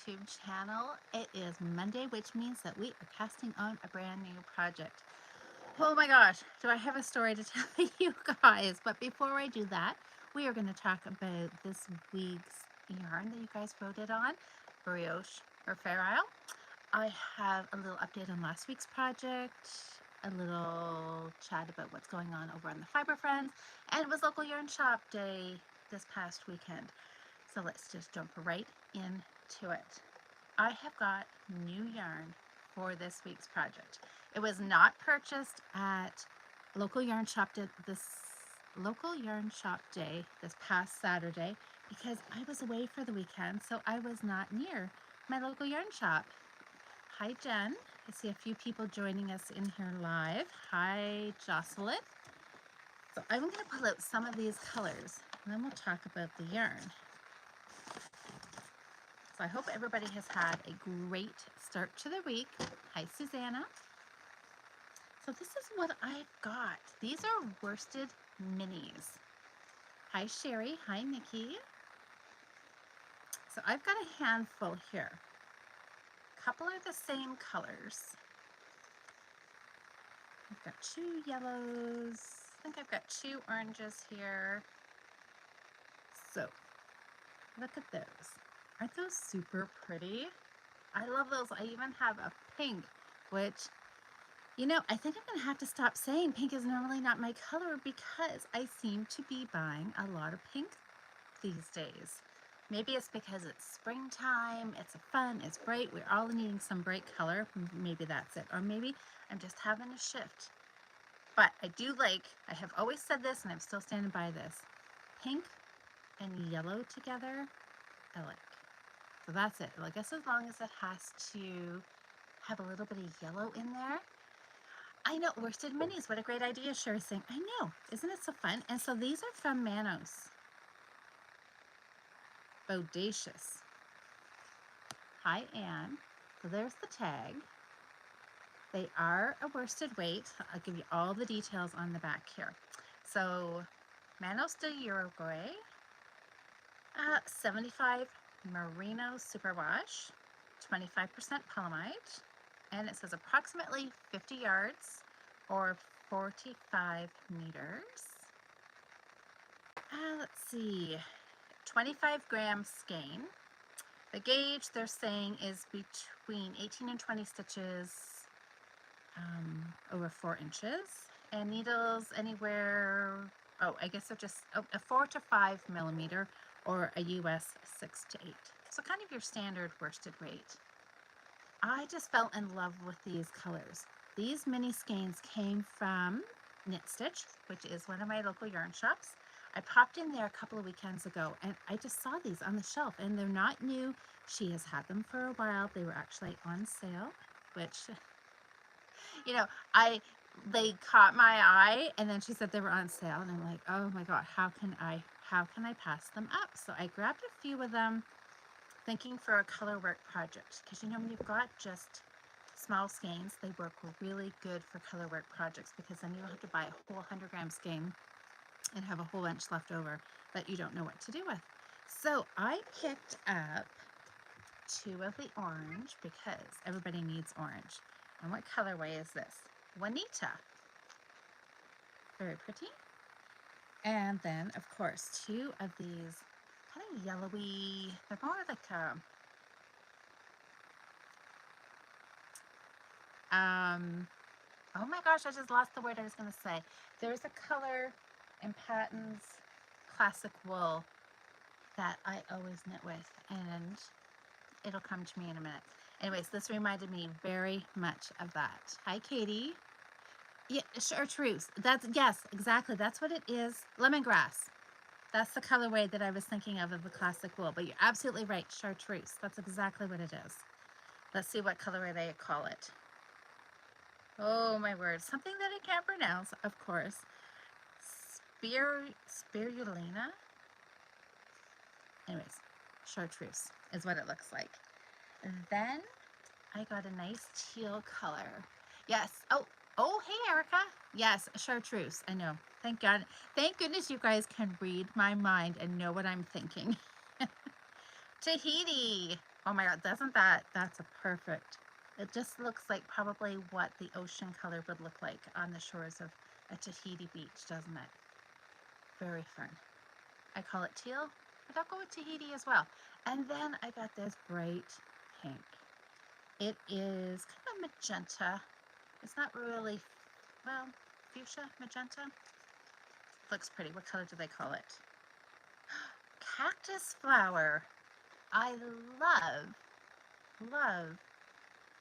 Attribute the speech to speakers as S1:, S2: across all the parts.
S1: YouTube channel. It is Monday, which means that we are casting on a brand new project. Oh my gosh, do I have a story to tell you guys? But before I do that, we are going to talk about this week's yarn that you guys voted on, brioche or fair isle. I have a little update on last week's project, a little chat about what's going on over on the Fiber Friends, and it was local yarn shop day this past weekend. So let's just jump right into it. I have got new yarn for this week's project. It was not purchased at local yarn shop day this past Saturday because I was away for the weekend, so I was not near my local yarn shop. Hi Jen, I see a few people joining us in here live. Hi Jocelyn. So I'm going to pull out some of these colors and then we'll talk about the yarn. So I hope everybody has had a great start to the week. Hi, Susanna. So this is what I've got. These are worsted minis. Hi, Sherry. Hi, Nikki. So I've got a handful here. A couple are the same colors. I've got 2 yellows. I think I've got 2 oranges here. So look at those. Aren't those super pretty? I love those. I even have a pink, which, you know, I think I'm going to have to stop saying pink is normally not my color because I seem to be buying a lot of pink these days. Maybe it's because it's springtime, it's fun, it's bright, we're all needing some bright color. Maybe that's it. Or maybe I'm just having a shift. But I do like, I have always said this and I'm still standing by this, pink and yellow together, I like. So that's it. Well, I guess as long as it has to have a little bit of yellow in there. I know, worsted minis, what a great idea, Sherry's saying. I know, isn't it so fun? And so these are from Manos. Bodacious. Hi, Anne. So there's the tag. They are a worsted weight. I'll give you all the details on the back here. So Manos de Uruguay, 75 Merino Superwash, 25% polyamide, and it says approximately 50 yards or 45 meters. Let's see, 25-gram skein. The gauge they're saying is between 18 and 20 stitches over 4 inches, and needles anywhere, I guess they're just a 4 to 5 millimeter or a US 6 to 8. So kind of your standard worsted weight. I just fell in love with these colors. These mini skeins came from Knit Stitch, which is one of my local yarn shops. I popped in there a couple of weekends ago and I just saw these on the shelf and they're not new. She has had them for a while. They were actually on sale, which, you know, they caught my eye and then she said they were on sale and I'm like, oh my God, how can I pass them up? So I grabbed a few of them thinking for a color work project because, you know, when you've got just small skeins, they work really good for color work projects because then you don't have to buy a whole 100-gram skein and have a whole bunch left over that you don't know what to do with. So I picked up 2 of the orange because everybody needs orange. And what colorway is this? Juanita. Very pretty. And then, of course, 2 of these kind of yellowy, they're more like oh my gosh, I just lost the word I was going to say. There's a color in Patton's classic wool that I always knit with, and it'll come to me in a minute. Anyways, this reminded me very much of that. Hi, Katie. Yeah, chartreuse. Yes, exactly. That's what it is. Lemongrass. That's the colorway that I was thinking of the classic wool. But you're absolutely right. Chartreuse. That's exactly what it is. Let's see what colorway they call it. Oh my word. Something that I can't pronounce, of course. Spirulina. Anyways, chartreuse is what it looks like. And then I got a nice teal color. Yes. Oh, hey, Erica. Yes, chartreuse. I know. Thank God. Thank goodness you guys can read my mind and know what I'm thinking. Tahiti. Oh my God, doesn't that's a perfect. It just looks like probably what the ocean color would look like on the shores of a Tahiti beach, doesn't it? Very fun. I call it teal, but I'll go with Tahiti as well. And then I got this bright pink. It is kind of magenta. It's not really, well, fuchsia, magenta. Looks pretty. What color do they call it? Cactus flower. I love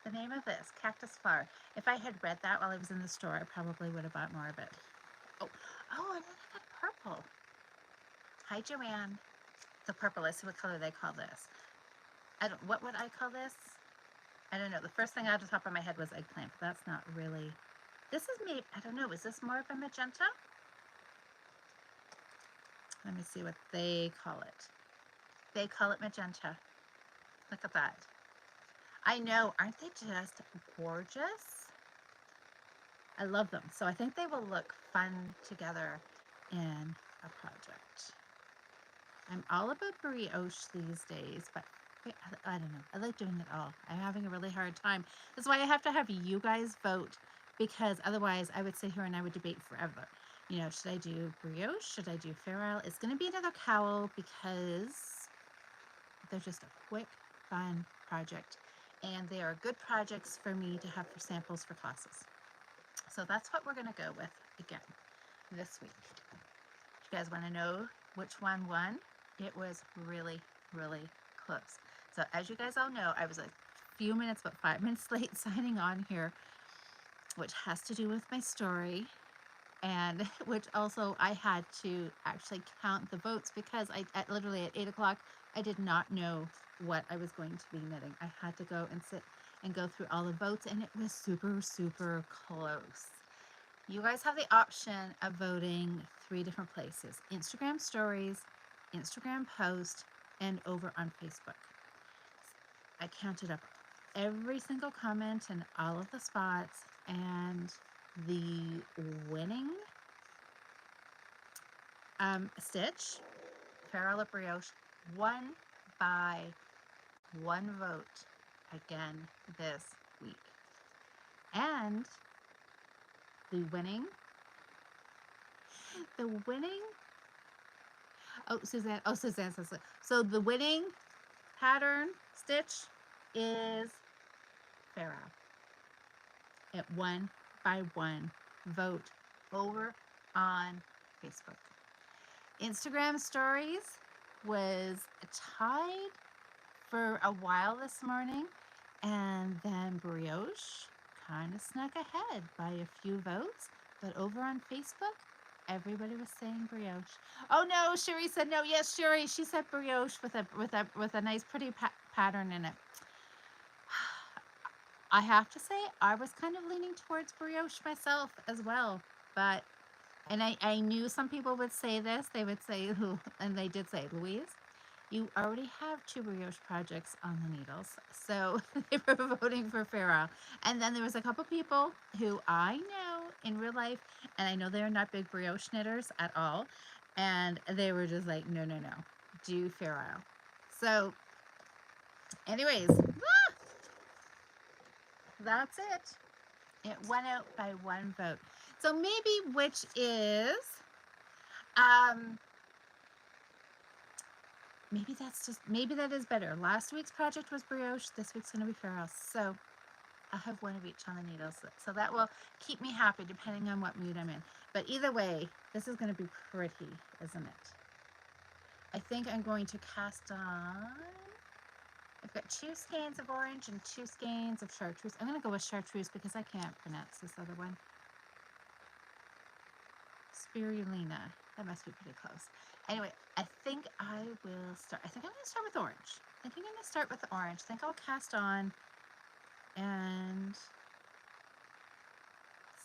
S1: the name of this, cactus flower. If I had read that while I was in the store, I probably would have bought more of it. Oh, and then I got purple. Hi, Joanne. The purple, let's see what color they call this. What would I call this? I don't know. The first thing out of the top of my head was eggplant, but that's not really. This is maybe, I don't know, is this more of a magenta? Let me see what they call it. They call it magenta. Look at that. I know, aren't they just gorgeous? I love them. So I think they will look fun together in a project. I'm all about brioche these days, but I don't know. I like doing it all. I'm having a really hard time. That's why I have to have you guys vote, because otherwise I would sit here and I would debate forever. You know, should I do brioche? Should I do Fair Isle? It's going to be another cowl because they're just a quick, fun project. And they are good projects for me to have for samples for classes. So that's what we're going to go with again this week. If you guys want to know which one won, it was really, really close. So as you guys all know, I was a few minutes, about 5 minutes late signing on here, which has to do with my story, and which also I had to actually count the votes because literally at 8 o'clock, I did not know what I was going to be knitting. I had to go and sit and go through all the votes, and it was super, super close. You guys have the option of voting 3 different places: Instagram stories, Instagram post, and over on Facebook. I counted up every single comment in all of the spots, and the winning stitch, Fair Isle Brioche, won by 1 vote again this week. And the winning, Suzanne says it. So the winning pattern stitch is Fair Isle. It won by 1 vote over on Facebook. Instagram stories was tied for a while this morning, and then brioche kind of snuck ahead by a few votes, but over on Facebook, everybody was saying brioche. Oh no, Sherry said no. Yes, Sherry, she said brioche with a nice pretty pattern in it. I have to say, I was kind of leaning towards brioche myself as well, but, and I knew some people would say this. They would say, and they did say, Louise, you already have 2 brioche projects on the needles, so they were voting for Fair Isle. And then there was a couple people who I know in real life, and I know they're not big brioche knitters at all, and they were just like, no, do Fair Isle. So, anyways, that's it. It went out by 1 vote. So maybe which is, maybe that is better. Last week's project was brioche. This week's going to be Fair Isle. So I'll have 1 of each on the needles. So that will keep me happy depending on what mood I'm in. But either way, this is going to be pretty, isn't it? I think I'm going to cast on, I've got 2 skeins of orange and 2 skeins of chartreuse. I'm going to go with chartreuse because I can't pronounce this other one. Spirulina. That must be pretty close. Anyway, I think I will start. I think I'm going to start with orange. I think I'm going to start with the orange. I think I'll cast on and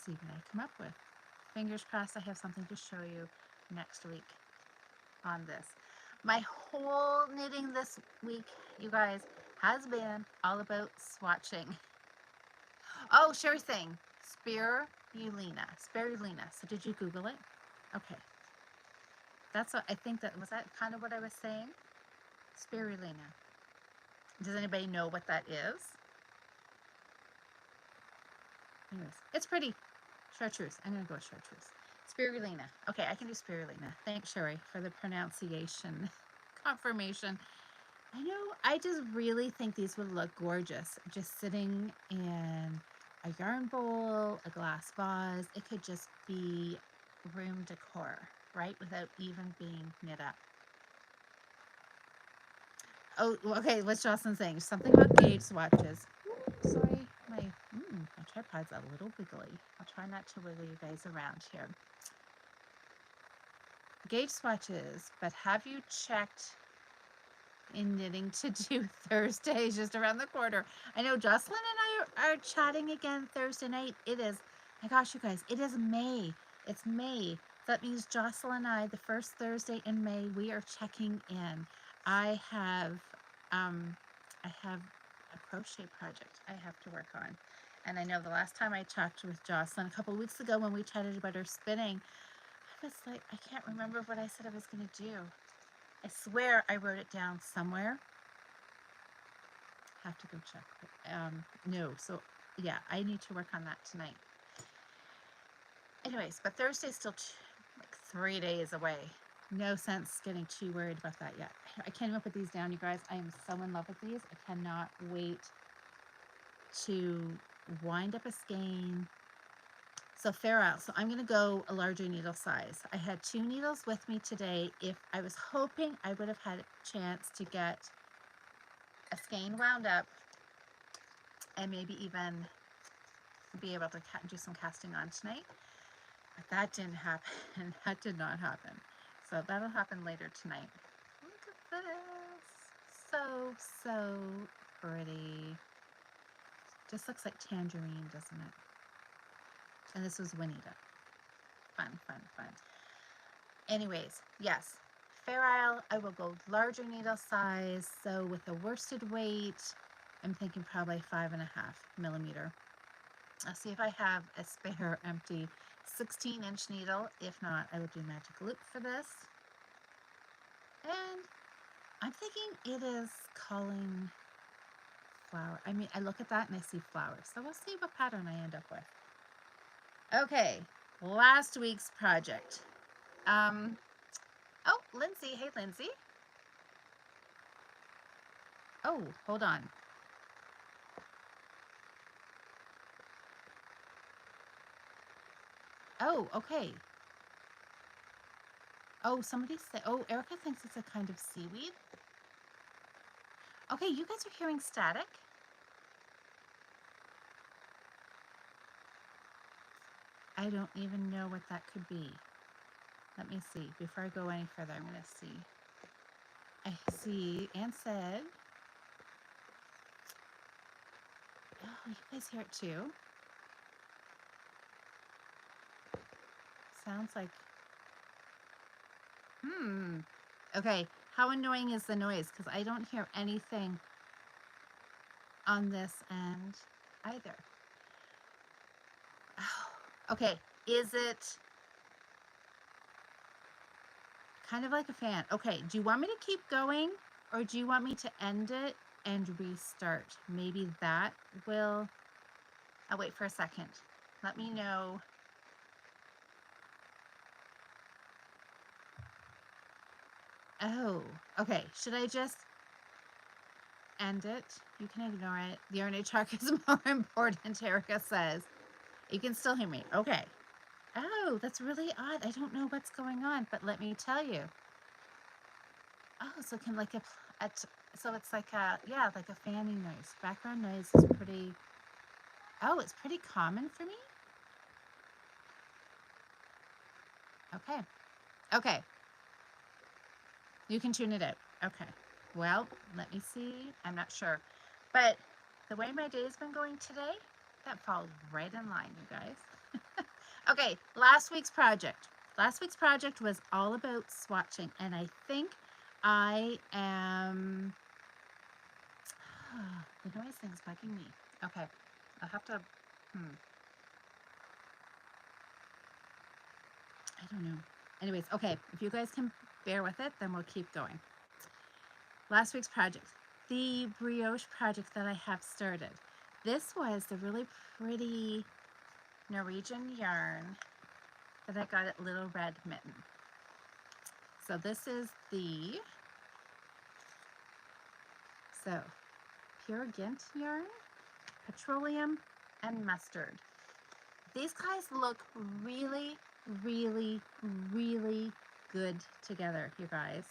S1: see what I come up with. Fingers crossed I have something to show you next week on this. My whole knitting this week, you guys, has been all about swatching. Oh, Sherry's saying spirulina. So did you Google it? Okay. That's what I think that was that kind of what I was saying? Spirulina. Does anybody know what that is? Anyways, it's pretty. Chartreuse. I'm going to go with chartreuse. Spirulina. Okay, I can do spirulina. Thanks, Sherry, for the pronunciation confirmation. I know, I just really think these would look gorgeous. Just sitting in a yarn bowl, a glass vase. It could just be room decor, right? Without even being knit up. Oh, okay, what's Jocelyn saying? Something about gauge swatches. Ooh, sorry, my tripod's a little wiggly. I'll try not to wiggle you guys around here. Gauge swatches, but have you checked in knitting to do Thursdays just around the corner? I know Jocelyn and I are chatting again Thursday night. It is, my gosh, you guys, it is May. It's May. That means Jocelyn and I, the first Thursday in May, we are checking in. I have a crochet project I have to work on. And I know the last time I talked with Jocelyn a couple of weeks ago when we chatted about her spinning, I was like, I can't remember what I said I was going to do. I swear I wrote it down somewhere. Have to go check. No, so yeah, I need to work on that tonight. Anyways, but Thursday's still like 3 days away. No sense getting too worried about that yet. I can't even put these down, you guys. I am so in love with these. I cannot wait to wind up a skein. So fair out. So I'm going to go a larger needle size. I had 2 needles with me today. If I was hoping I would have had a chance to get a skein wound up and maybe even be able to do some casting on tonight. But that didn't happen. That did not happen. So that'll happen later tonight. Look at this. So pretty. Just looks like tangerine, doesn't it? And this was Winita. Fun. Anyways, yes. Fair Isle, I will go larger needle size. So with a worsted weight, I'm thinking probably 5.5 millimeter. I'll see if I have a spare empty 16-inch needle. If not, I will do magic loop for this. And I'm thinking it is calling flower. I mean, I look at that and I see flowers. So we'll see what pattern I end up with. Okay, last week's project. Oh, Lindsay. Hey, Lindsay. Oh, hold on. Oh, okay. Oh, somebody said, oh, Erica thinks it's a kind of seaweed. Okay, you guys are hearing static. I don't even know what that could be. Let me see. Before I go any further, I'm going to see. I see Anne said, oh, you guys hear it too? Sounds like, okay, how annoying is the noise? Because I don't hear anything on this end either. Oh, okay, is it kind of like a fan? Okay, do you want me to keep going or do you want me to end it and restart? Maybe that will, I'll wait for a second. Let me know. Oh, okay. Should I just end it? You can ignore it. The RNA chart is more important, Erica says. You can still hear me. Okay. Oh, that's really odd. I don't know what's going on, but let me tell you. Oh, so can like so it's like a, yeah, like a fanning noise. Background noise is pretty, oh, it's pretty common for me. Okay. Okay. You can tune it out. Okay. Well, let me see. I'm not sure. But the way my day's been going today, that falls right in line, you guys. Okay, last week's project. Last week's project was all about swatching, and I think I am... the noise thing's bugging me. Okay, I'll have to... I don't know. Anyways, okay, if you guys can bear with it, then we'll keep going. Last week's project. the brioche project that I have started. This was the really pretty Norwegian yarn that I got at Little Red Mitten. So this is pure Gint yarn, petroleum, and mustard. These guys look really, really, really good together, you guys.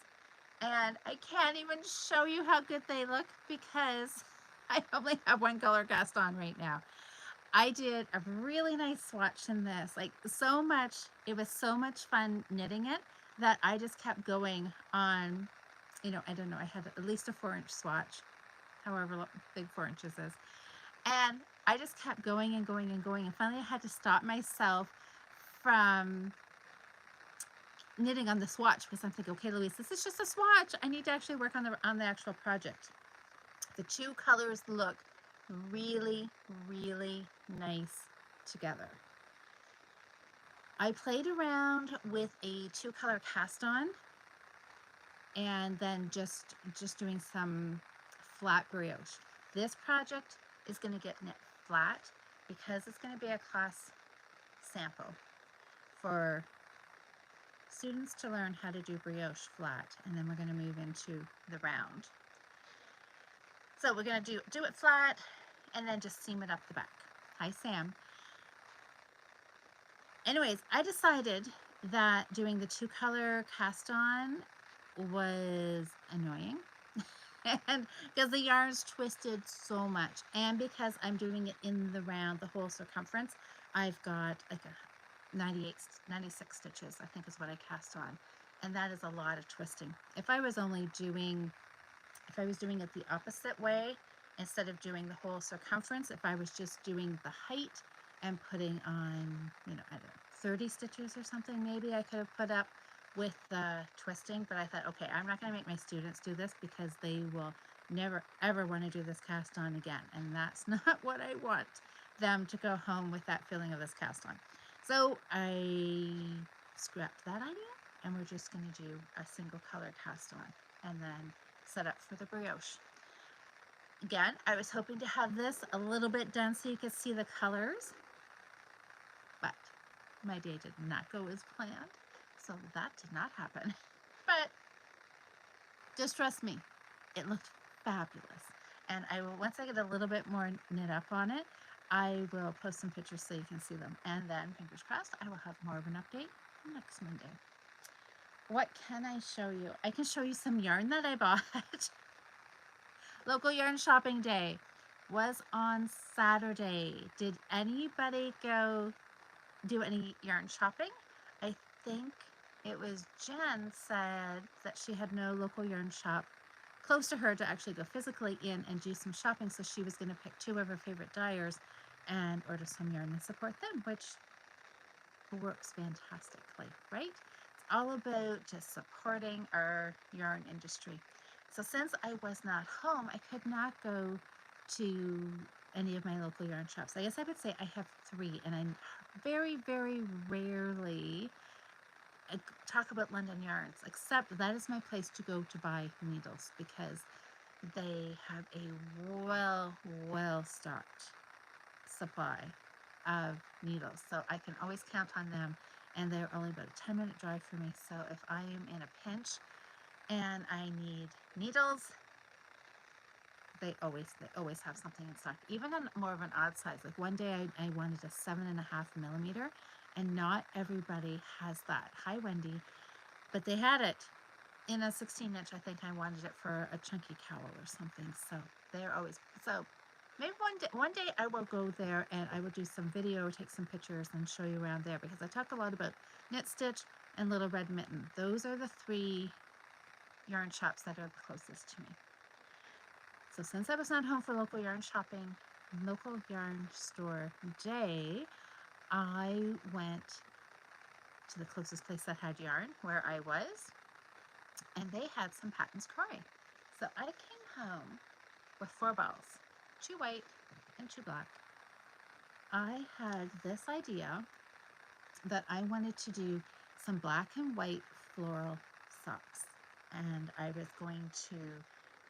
S1: And I can't even show you how good they look because I only have one color cast on right now. I did a really nice swatch in this, like so much, it was so much fun knitting it that I just kept going on, you know, I don't know, I had at least a 4-inch swatch, however big 4 inches is. And I just kept going and going and going. And finally I had to stop myself from knitting on the swatch because I'm thinking, okay, Louise, this is just a swatch. I need to actually work on the actual project. The two colors look really, really nice together. I played around with a 2-color cast on and then just doing some flat brioche. This project is going to get knit flat because it's going to be a class sample for students to learn how to do brioche flat, and then we're going to move into the round. So we're going to do it flat and then just seam it up the back. Hi, Sam. Anyways, I decided that doing the 2-color cast on was annoying and because the yarn's twisted so much, and because I'm doing it in the round, the whole circumference, I've got like a 96 stitches, I think is what I cast on, and that is a lot of twisting. If I was doing it the opposite way, instead of doing the whole circumference, if I was just doing the height and putting on, you know, I don't know, 30 stitches or something, maybe I could have put up with the twisting. But I thought, okay, I'm not going to make my students do this because they will never ever want to do this cast on again, and that's not what I want them to go home with, that feeling of this cast on. So I scrapped that idea, and we're just going to do a single color cast on and then set up for the brioche. Again, I was hoping to have this a little bit done so you could see the colors, but my day did not go as planned, so that did not happen. But just trust me, it looked fabulous. And I will, once I get a little bit more knit up on it, I will post some pictures so you can see them. And then, fingers crossed, I will have more of an update next Monday. What can I show you? I can show you some yarn that I bought. Local yarn shopping day was on Saturday. Did anybody go do any yarn shopping? I think it was Jen said that she had no local yarn shop close to her to actually go physically in and do some shopping, so she was going to pick 2 of her favorite dyers and order some yarn and support them, which works fantastically, right? It's all about just supporting our yarn industry. So since I was not home, I could not go to any of my local yarn shops. I guess I would say I have 3, and I very, very rarely talk about London Yarns, except that is my place to go to buy needles because they have a well-stocked supply of needles. So I can always count on them, and they're only about a 10-minute drive for me. So if I am in a pinch and I need needles, they always have something in stock, even on more of an odd size. Like one day I wanted a 7.5 millimeter, and not everybody has that. Hi, Wendy. But they had it in a 16-inch. I think I wanted it for a chunky cowl or something. So they're always, so maybe one day I will go there and I will do some video, take some pictures and show you around there, because I talk a lot about Knit Stitch and Little Red Mitten. Those are the 3 yarn shops that are the closest to me. So since I was not home for local yarn shopping, local yarn store day, I went to the closest place that had yarn where I was, and they had some Patton's Croy. So I came home with 4 balls, 2 white and 2 black. I had this idea that I wanted to do some black and white floral socks, and I was going to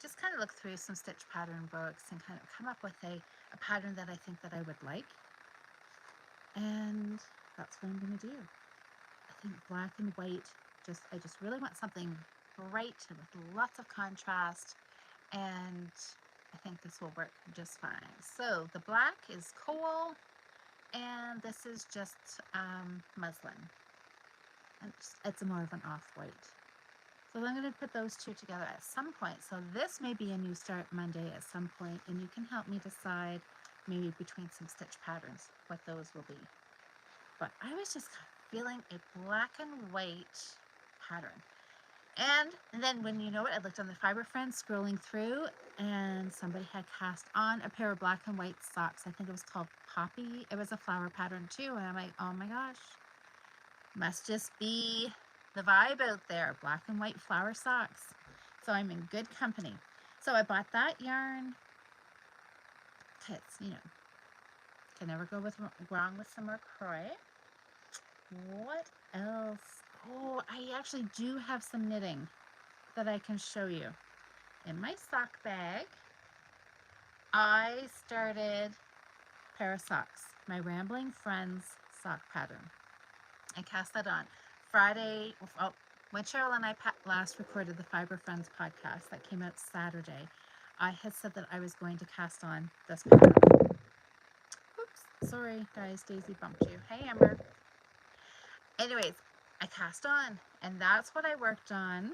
S1: just kind of look through some stitch pattern books and kind of come up with a pattern that I think that I would like. And that's what I'm going to do. I think black and white, I just really want something bright with lots of contrast, and I think this will work just fine. So the black is coal, and this is just muslin. And it's more of an off-white. So I'm going to put those two together at some point. So this may be a new start Monday at some point, and you can help me decide maybe between some stitch patterns what those will be. But I was just feeling a black and white pattern. And then when you know it, I looked on the Fiber Friends scrolling through, and somebody had cast on a pair of black and white socks. I think it was called Poppy. It was a flower pattern too. And I'm like, oh my gosh, must just be the vibe out there. Black and white flower socks. So I'm in good company. So I bought that yarn. It's, can never go wrong with some more croy. What else? Oh, I actually do have some knitting that I can show you. In my sock bag, I started a pair of socks, my Rambling Friends sock pattern. I cast that on Friday. When Cheryl and I last recorded the Fiber Friends podcast that came out Saturday, I had said that I was going to cast on this pattern. Oops, sorry guys, Daisy bumped you. Hey Amber. Anyways, I cast on, and that's what I worked on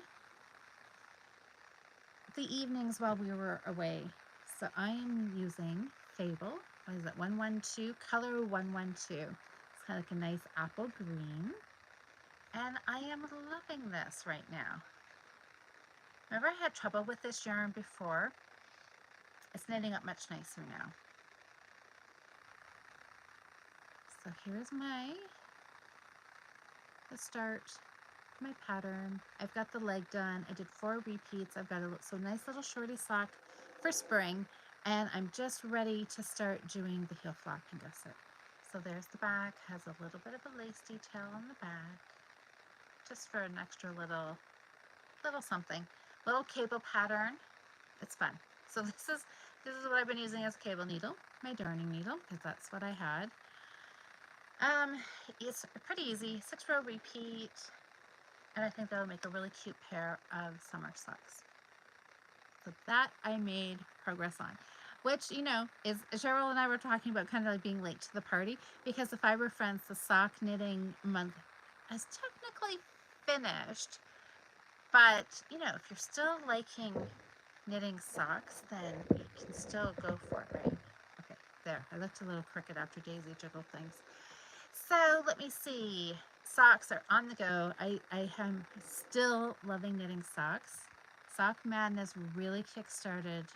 S1: the evenings while we were away. So I am using Fable. What is it? 112, color 112. It's kind of like a nice apple green. And I am loving this right now. Remember I had trouble with this yarn before? It's knitting up much nicer now. So here's the start, my pattern. I've got the leg done. I did 4 repeats. I've got a nice little shorty sock for spring, and I'm just ready to start doing the heel flocking gusset. So there's the back, has a little bit of a lace detail on the back, just for an extra little something. Little cable pattern. It's fun. So this is what I've been using as a cable needle, my darning needle, because that's what I had. It's pretty easy, 6-row repeat, and I think that'll make a really cute pair of summer socks. So that I made progress on, which, is Cheryl and I were talking about kind of like being late to the party, because the Fiber Friends, the sock knitting month is technically finished, but, if you're still liking knitting socks, then you can still go for it, right? Okay, there, I looked a little crooked after Daisy jiggled things. So let me see. Socks are on the go. I am still loving knitting socks. Sock Madness really kickstarted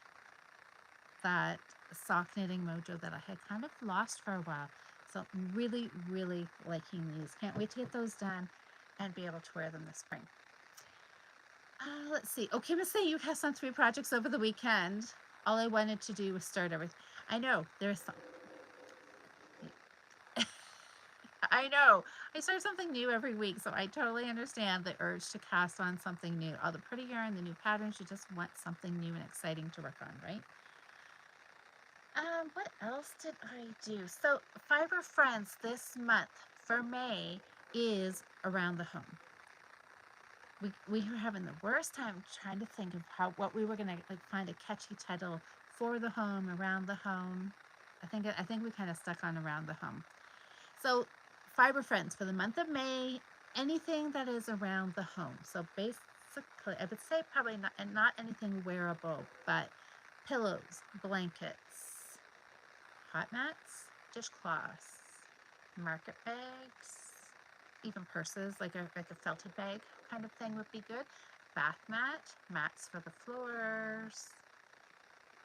S1: that sock knitting mojo that I had kind of lost for a while. So I'm really, really liking these. Can't wait to get those done and be able to wear them this spring. Let's see. Oh, Kim is saying you cast on 3 projects over the weekend. All I wanted to do was start everything. I know, there's some. I know. I start something new every week, so I totally understand the urge to cast on something new. All the pretty yarn, the new patterns, you just want something new and exciting to work on, right? What else did I do? So Fiber Friends this month for May is Around the Home. We were having the worst time trying to think of what we were gonna find a catchy title for the home, around the home. I think we kind of stuck on Around the Home. So Fiber Friends for the month of May, anything that is around the home. So basically, I would say probably not anything wearable, but pillows, blankets, hot mats, dishcloths, market bags, even purses, like a felted bag kind of thing would be good. Bath mats for the floors.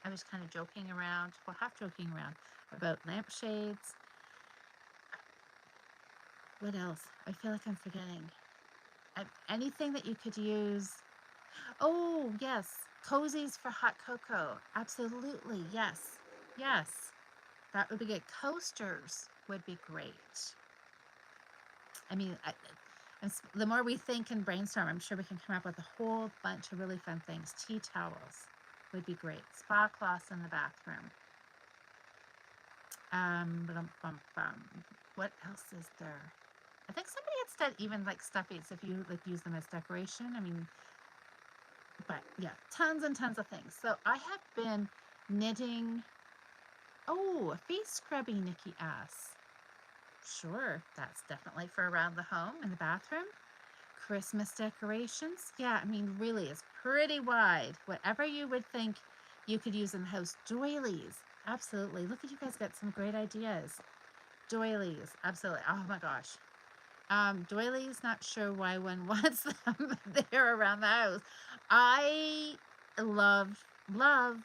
S1: I was kind of joking around, well, half joking around about lampshades. What else? I feel like I'm forgetting. Anything that you could use. Oh, yes. Cozies for hot cocoa. Absolutely. Yes. Yes. That would be good. Coasters would be great. I mean, the more we think and brainstorm, I'm sure we can come up with a whole bunch of really fun things. Tea towels. would be great. Spa cloths in the bathroom. What else is there? I think somebody had said even like stuffies if you like use them as decoration. I mean, but yeah, tons and tons of things. So I have been knitting. Oh, a face scrubby, Nikki asks. Sure, that's definitely for around the home in the bathroom. Christmas decorations. Yeah, I mean, really, it's pretty wide. Whatever you would think you could use in the house. Doilies. Absolutely. Look at you guys got some great ideas. Doilies. Absolutely. Oh my gosh. Doilies, not sure why one wants them there around the house. I love, love,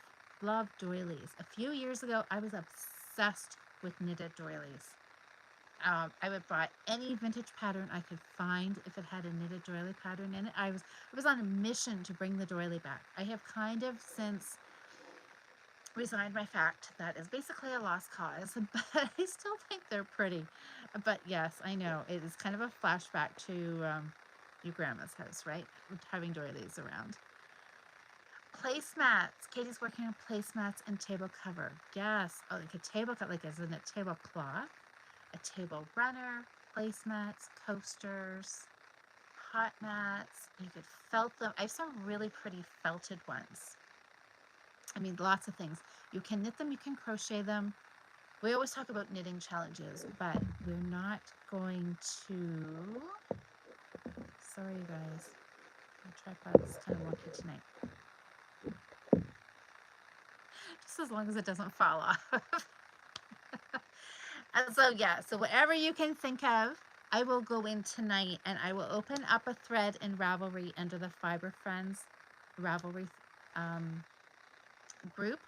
S1: love doilies. A few years ago, I was obsessed with knitted doilies. I would buy any vintage pattern I could find if it had a knitted doily pattern in it. I was on a mission to bring the doily back. I have kind of since resigned my fact that is basically a lost cause, but I still think they're pretty. But yes, I know it is kind of a flashback to your grandma's house, right? Having doilies around. Placemats. Katie's working on placemats and table cover. Yes, oh, like a table cover, like isn't it tablecloth? A table runner, placemats, coasters, hot mats. You could felt them. I have some really pretty felted ones. I mean, lots of things. You can knit them, you can crochet them. We always talk about knitting challenges, but we're not going to. Sorry, you guys. My tripod is kind of wonky tonight. Just as long as it doesn't fall off. And so, yeah, so whatever you can think of, I will go in tonight and I will open up a thread in Ravelry under the Fiber Friends Ravelry group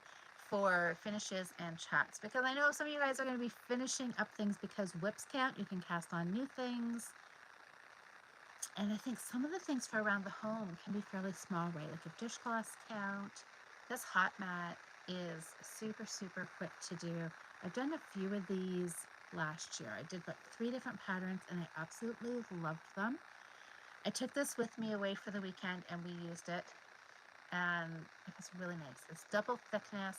S1: for finishes and chats, because I know some of you guys are going to be finishing up things because whips count. You can cast on new things. And I think some of the things for around the home can be fairly small, right? Like if dishcloths count, this hot mat is super, super quick to do. I've done a few of these last year. I did about 3 different patterns and I absolutely loved them. I took this with me away for the weekend and we used it, and it was really nice. It's double thickness,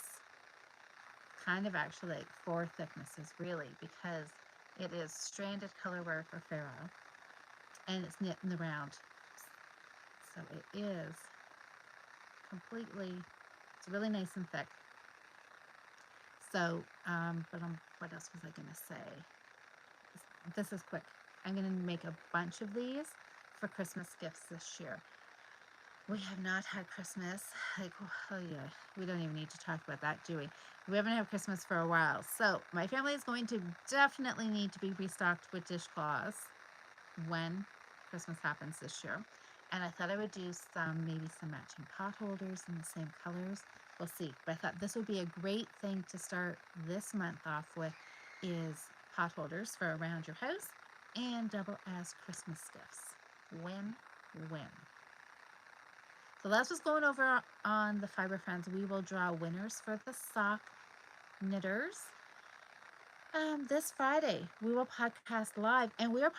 S1: kind of actually like 4 thicknesses really, because it is stranded colorwork or ferrule and it's knit in the round. So it is completely, it's really nice and thick. So, what else was I going to say? This is quick. I'm going to make a bunch of these for Christmas gifts this year. We have not had Christmas. Like, oh yeah, we don't even need to talk about that, do we? We haven't had Christmas for a while. So my family is going to definitely need to be restocked with dishcloths when Christmas happens this year. And I thought I would do maybe some matching pot holders in the same colors. We'll see. But I thought this would be a great thing to start this month off with, is pot holders for around your house and double as Christmas gifts. Win, win. So that's what's going over on the Fiber Friends. We will draw winners for the sock knitters. This Friday we will podcast live, and we are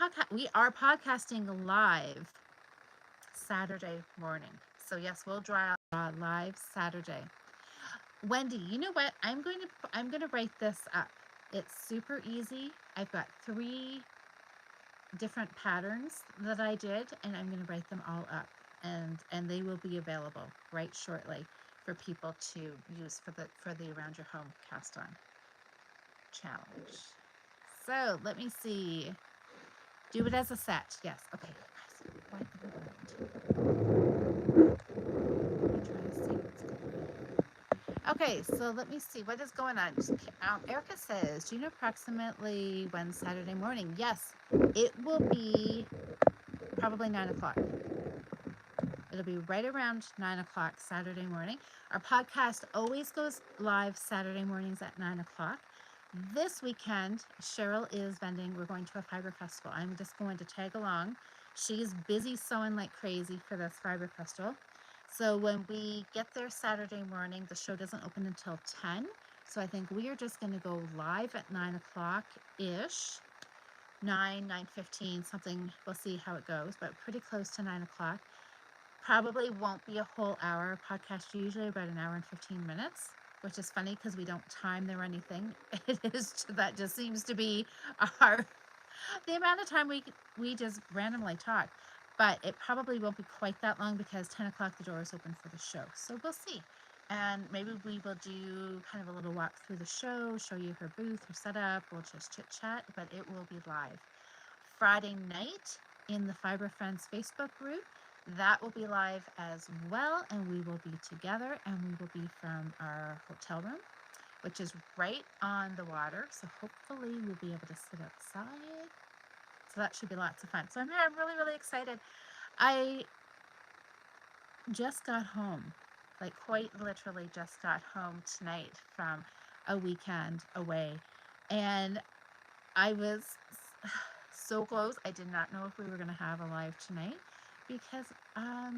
S1: podcasting live Saturday morning. So yes, we'll draw live Saturday. Wendy, you know what? I'm going to write this up. It's super easy. I've got 3 different patterns that I did, and I'm going to write them all up, and they will be available right shortly for people to use for the Around Your Home cast on challenge. So let me see. Do it as a set. Yes. Okay. Why did I try to see what's going on? Okay, so let me see what is going on. Erica says, do you know approximately when Saturday morning? Yes, it will be probably 9 o'clock. It'll be right around 9 o'clock Saturday morning. Our podcast always goes live Saturday mornings at 9 o'clock. This weekend, Cheryl is vending. We're going to a fiber festival. I'm just going to tag along. She's busy sewing like crazy for this fiber festival. So when we get there Saturday morning, the show doesn't open until 10. So I think we are just going to go live at 9 o'clock-ish. 9:15, something. We'll see how it goes, but pretty close to 9 o'clock. Probably won't be a whole hour podcast, usually about an hour and 15 minutes, which is funny because we don't time there or anything. It is that just seems to be our the amount of time we just randomly talk. But it probably won't be quite that long because 10 o'clock the door is open for the show. So we'll see. And maybe we will do kind of a little walk through the show, show you her booth, her setup. We'll just chit chat, but it will be live. Friday night in the Fiber Friends Facebook group, that will be live as well. And we will be together and we will be from our hotel room, which is right on the water. So hopefully we'll be able to sit outside. So that should be lots of fun. So I'm really, really excited. I just got home, like quite literally just got home tonight from a weekend away. And I was so close. I did not know if we were going to have a live tonight because I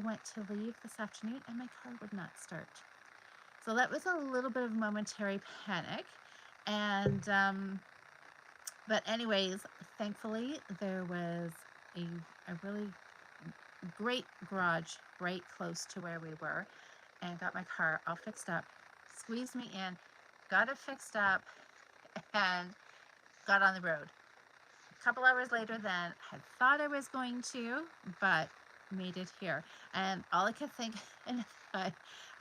S1: went to leave this afternoon and my car would not start. So that was a little bit of momentary panic. And but anyways, thankfully there was a really great garage right close to where we were, and got my car all fixed up, squeezed me in, got it fixed up, and got on the road. A couple hours later than I thought I was going to, but made it here. And all I could think, and I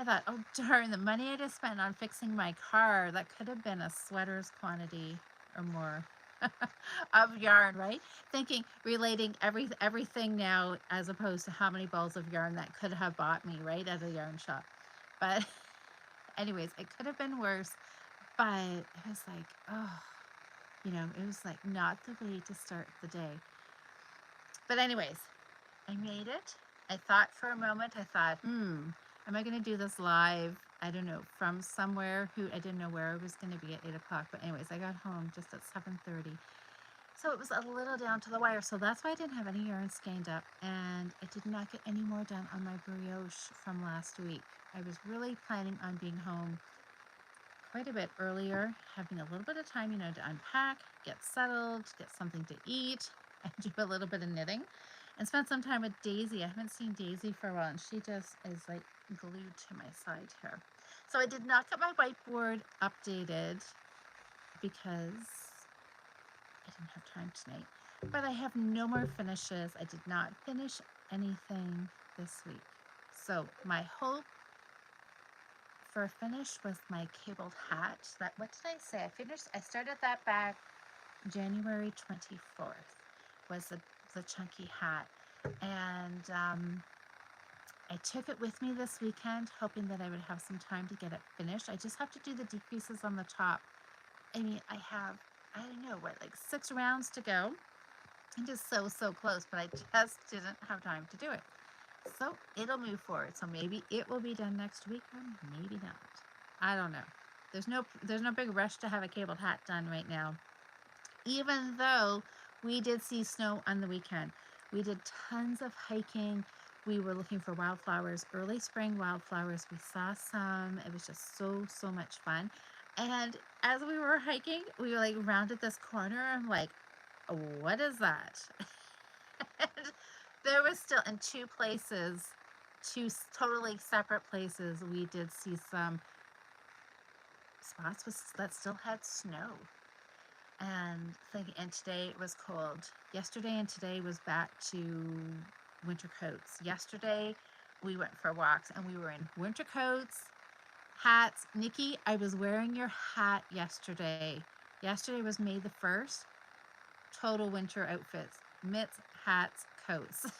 S1: thought, oh darn, the money I just spent on fixing my car, that could have been a sweater's quantity or more of yarn, right? Thinking, relating everything now as opposed to how many balls of yarn that could have bought me, right, at a yarn shop. But anyways, it could have been worse, but it was like, oh, it was like not the way to start the day. But anyways, I made it. I thought for a moment, am I going to do this live? I don't know, from somewhere I didn't know where I was going to be at 8 o'clock. But anyways, I got home just at 7:30. So it was a little down to the wire. So that's why I didn't have any yarn skeined up. And I did not get any more done on my brioche from last week. I was really planning on being home quite a bit earlier, having a little bit of time, to unpack, get settled, get something to eat, and do a little bit of knitting. And spend some time with Daisy. I haven't seen Daisy for a while, and she just is like glued to my side here. So I did not get my whiteboard updated because I didn't have time tonight. But I have no more finishes. I did not finish anything this week. So my hope for a finish was my cabled hat. What did I say? I started that back January 24th was the chunky hat. And I took it with me this weekend, hoping that I would have some time to get it finished. I just have to do the decreases on the top. I mean, I have, I don't know, like 6 rounds to go. I'm just so close, but I just didn't have time to do it. So it'll move forward. So maybe it will be done next week, or maybe not. I don't know. There's no big rush to have a cabled hat done right now. Even though we did see snow on the weekend. We did tons of hiking. We were looking for wildflowers, early spring wildflowers. We saw some. It was just so much fun. And as we were hiking, we like rounded this corner. I'm like, what is that? And there was still in two totally separate places, we did see some spots that still had snow. And today it was cold. Yesterday and today was back to winter coats. Yesterday we went for walks and we were in winter coats, hats. Nikki, I was wearing your hat yesterday. Yesterday was May the 1st. Total winter outfits, mitts, hats, coats.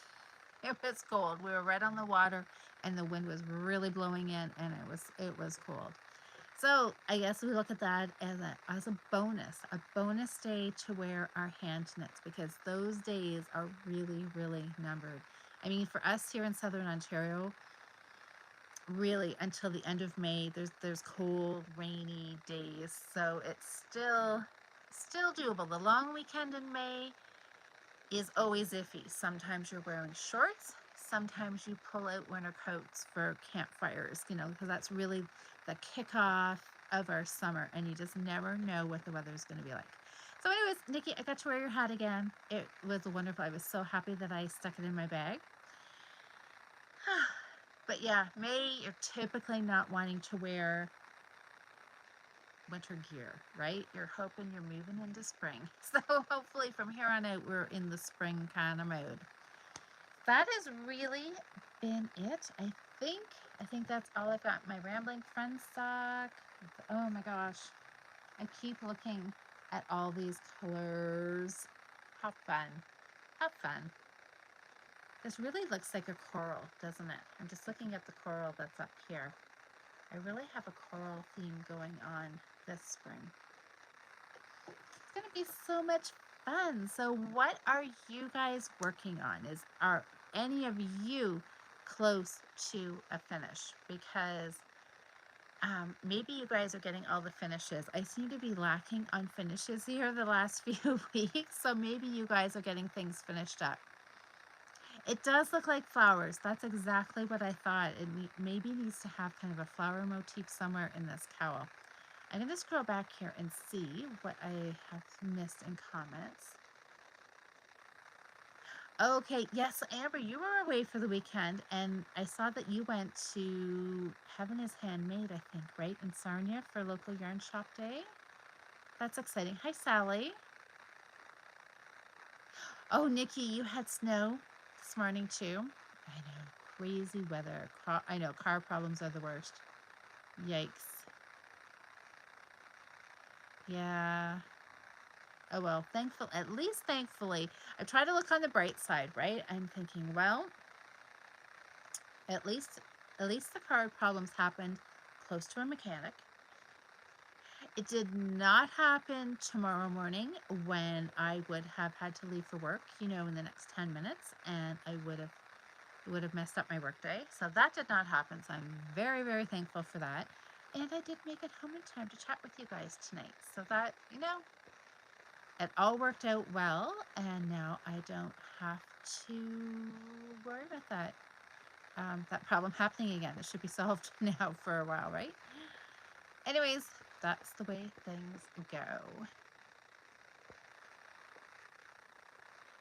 S1: It was cold. We were right on the water and the wind was really blowing in, and it was cold. So I guess we look at that as a bonus day to wear our hand knits, because those days are really numbered. I mean, for us here in Southern Ontario, really until the end of May, there's cold, rainy days. So it's still doable. The long weekend in May is always iffy. Sometimes you're wearing shorts. Sometimes you pull out winter coats for campfires, because that's really the kickoff of our summer, and you just never know what the weather is going to be like. So anyways, Nikki, I got to wear your hat again. It was wonderful. I was so happy that I stuck it in my bag. But yeah, May, you're typically not wanting to wear winter gear, right? You're hoping you're moving into spring. So hopefully from here on out, we're in the spring kind of mode. That has really been it, I think. I think that's all I've got. My Rambling Friend sock. Oh my gosh. I keep looking at all these colors. How fun. How fun. This really looks like a coral, doesn't it? I'm just looking at the coral that's up here. I really have a coral theme going on this spring. It's going to be so much fun. So what are you guys working on? Are any of you close to a finish? Because maybe you guys are getting all the finishes. I seem to be lacking on finishes here the last few weeks. So maybe you guys are getting things finished up. It does look like flowers. That's exactly what I thought. It maybe needs to have kind of a flower motif somewhere in this cowl. I'm going to scroll back here and see what I have missed in comments. Okay, yes, Amber, you were away for the weekend, and I saw that you went to Heaven is Handmade, I think, right, in Sarnia for local yarn shop day. That's exciting. Hi, Sally. Oh, Nikki, you had snow this morning too. I know, crazy weather. I know, car problems are the worst. Yikes. Yeah. Oh well, at least thankfully, I try to look on the bright side, right? I'm thinking, well, at least the car problems happened close to a mechanic. It did not happen tomorrow morning when I would have had to leave for work, in the next 10 minutes, and I would have messed up my workday. So that did not happen. So I'm very, very thankful for that. And I did make it home in time to chat with you guys tonight. So that, it all worked out well, and now I don't have to worry about that problem happening again. It should be solved now for a while, right? Anyways, that's the way things go.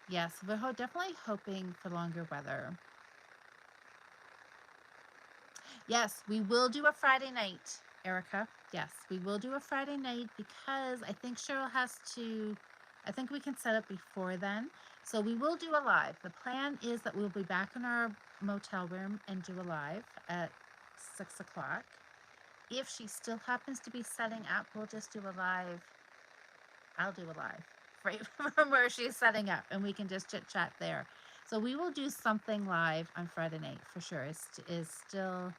S1: Yes, we're definitely hoping for longer weather. Yes, we will do a Friday night, Erica. Yes, we will do a Friday night because I think Cheryl has to, I think we can set up before then. So we will do a live. The plan is that we'll be back in our motel room and do a live at 6 o'clock. If she still happens to be setting up, we'll just do a live. I'll do a live right from where she's setting up, and we can just chit chat there. So we will do something live on Friday night for sure. Is still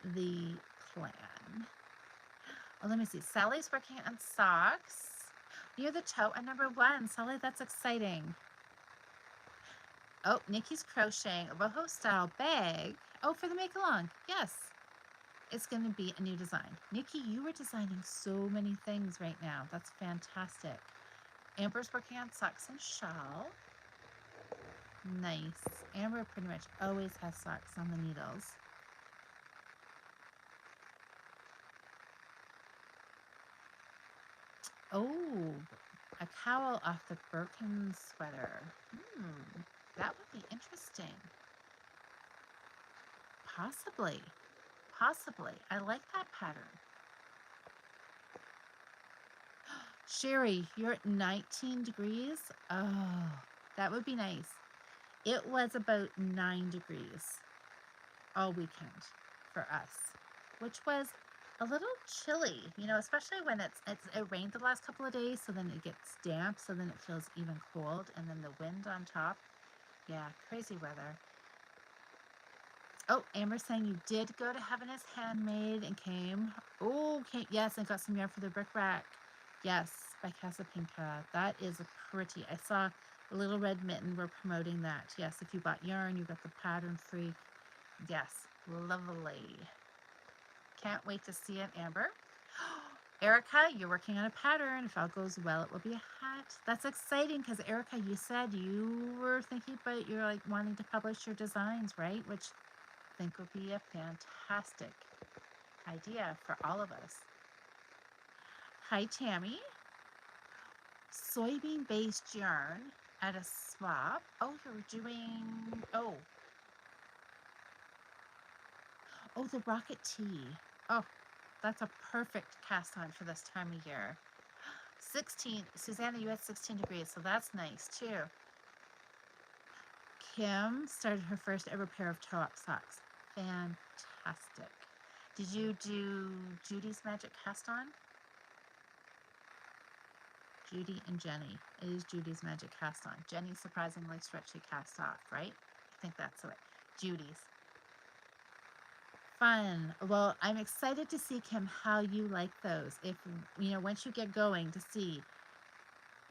S1: the plan. Oh, let me see. Sally's working on socks near the toe at number 1. Sally, that's exciting. Oh, Nikki's crocheting a boho style bag. Oh, for the make along. Yes. It's going to be a new design. Nikki, you are designing so many things right now. That's fantastic. Amber's working on socks and shawl. Nice. Amber pretty much always has socks on the needles. Oh, a cowl off the Birkin sweater. That would be interesting. Possibly. Possibly. I like that pattern. Sherry, you're at 19 degrees. Oh, that would be nice. It was about 9 degrees all weekend for us, which was a little chilly, especially when it rained the last couple of days, so then it gets damp, so then it feels even cold, and then the wind on top. Yeah, crazy weather. Oh, Amber's saying you did go to Heaven is Handmade and came. Oh, okay, yes, and got some yarn for the bric rack. Yes, by Casapinka. That is a pretty. I saw the Little Red Mitten. We're promoting that. Yes, if you bought yarn, you got the pattern free. Yes, lovely. Can't wait to see it, Amber. Erica, you're working on a pattern. If all goes well, it will be a hat. That's exciting because Erica, you said you were thinking about you're like wanting to publish your designs, right? Which I think would be a fantastic idea for all of us. Hi, Tammy. Soybean-based yarn at a swap. Oh, you're doing. Oh, Oh, the Rocket Tea. Oh, that's a perfect cast on for this time of year. 16, Susanna, you had 16 degrees, so that's nice too. Kim started her first ever pair of toe-up socks. Fantastic. Did you do Judy's Magic Cast On? Judy and Jenny. It is Judy's Magic Cast On. Jenny's surprisingly stretchy cast off, right? I think that's the way. Judy's. Fun. Well, I'm excited to see, Kim, how you like those. If, once you get going, to see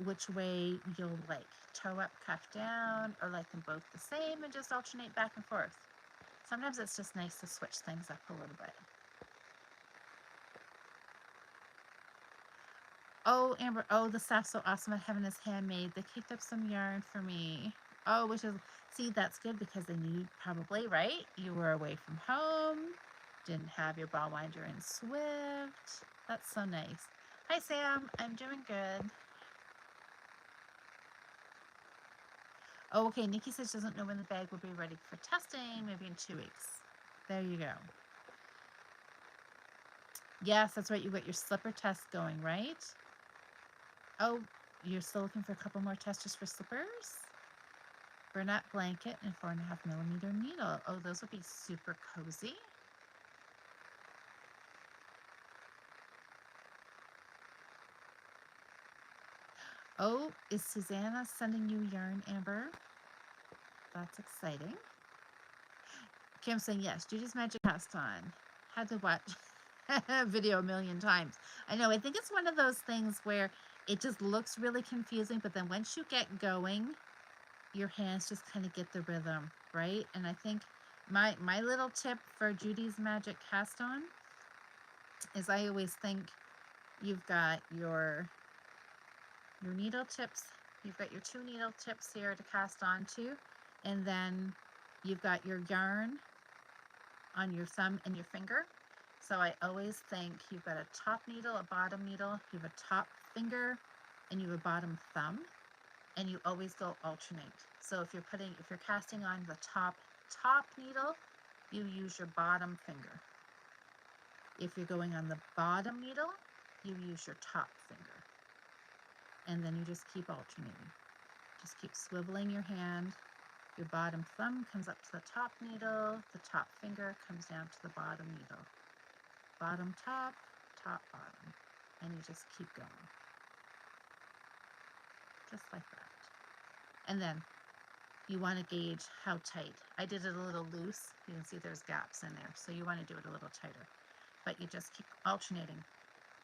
S1: which way you'll like. Toe up, cuff down, or like them both the same and just alternate back and forth. Sometimes it's just nice to switch things up a little bit. Oh, Amber, oh, the staff's so awesome at having this handmade. They kicked up some yarn for me. Oh, see, that's good because then you probably, right? You were away from home, didn't have your ball winder in Swift. That's so nice. Hi, Sam. I'm doing good. Oh, okay. Nikki says she doesn't know when the bag will be ready for testing. Maybe in 2 weeks. There you go. Yes, that's right. You got your slipper test going, right? Oh, you're still looking for a couple more testers for slippers? Burnett blanket and 4.5mm needle. Oh, those would be super cozy. Oh, is Susanna sending you yarn, Amber? That's exciting. Kim saying yes. Judy's Magic Cast On. Had to watch video a million times. I know. I think it's one of those things where it just looks really confusing, but then once you get going, your hands just kind of get the rhythm, right? And I think my little tip for Judy's Magic Cast On is I always think you've got your needle tips. You've got your 2 needle tips here to cast onto, and then you've got your yarn on your thumb and your finger. So I always think you've got a top needle, a bottom needle, you have a top finger, and you have a bottom thumb, and you always go alternate. So if you're casting on the top needle, you use your bottom finger. If you're going on the bottom needle, you use your top finger. And then you just keep alternating. Just keep swiveling your hand. Your bottom thumb comes up to the top needle. The top finger comes down to the bottom needle. Bottom, top, top, bottom. And you just keep going. Just like that. And then you want to gauge how tight. I did it a little loose. You can see there's gaps in there. So you want to do it a little tighter. But you just keep alternating.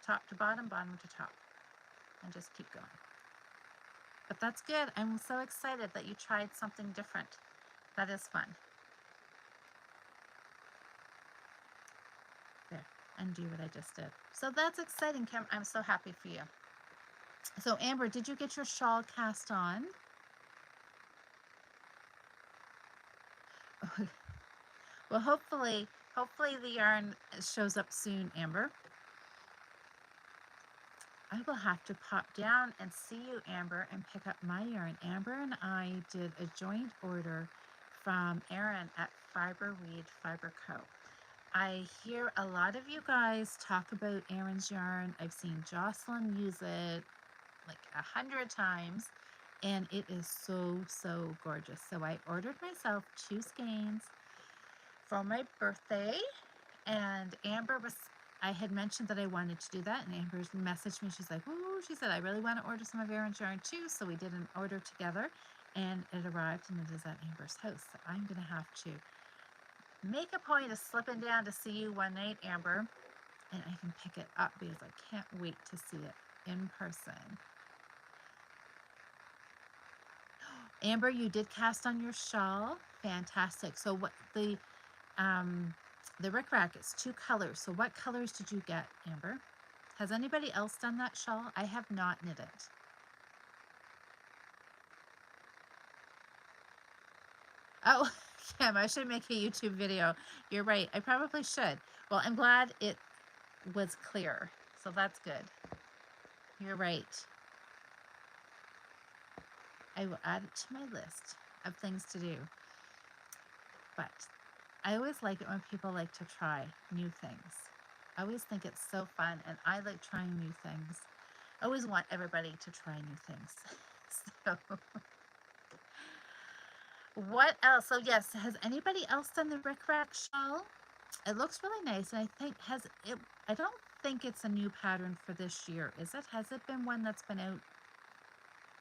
S1: Top to bottom, bottom to top. And just keep going. But that's good. I'm so excited that you tried something different. That is fun. There, undo what I just did. So that's exciting, Kim. I'm so happy for you. So Amber, did you get your shawl cast on? Well, hopefully the yarn shows up soon, Amber. I will have to pop down and see you, Amber, and pick up my yarn. Amber and I did a joint order from Erin at Fiberweed Fiber Co. I hear a lot of you guys talk about Erin's yarn. I've seen Jocelyn use it like 100 times, and it is so, so gorgeous. So I ordered myself 2 skeins for my birthday, and I had mentioned that I wanted to do that, and Amber messaged me. She's like, "Ooh," she said, "I really want to order some of Erin's yarn too." So we did an order together, and it arrived, and it is at Amber's house. So I'm going to have to make a point of slipping down to see you one night, Amber, and I can pick it up because I can't wait to see it in person. Amber, you did cast on your shawl. Fantastic. So what the rickrack is 2 colors. So what colors did you get, Amber? Has anybody else done that shawl? I have not knit it. Oh, Kim, I should make a YouTube video. You're right. I probably should. Well, I'm glad it was clear. So that's good. You're right. I will add it to my list of things to do. But I always like it when people like to try new things. I always think it's so fun, and I like trying new things. I always want everybody to try new things. So, what else? So, yes, has anybody else done the Rick Rack shawl? It looks really nice, and I think has it. I don't think it's a new pattern for this year, is it? Has it been one that's been out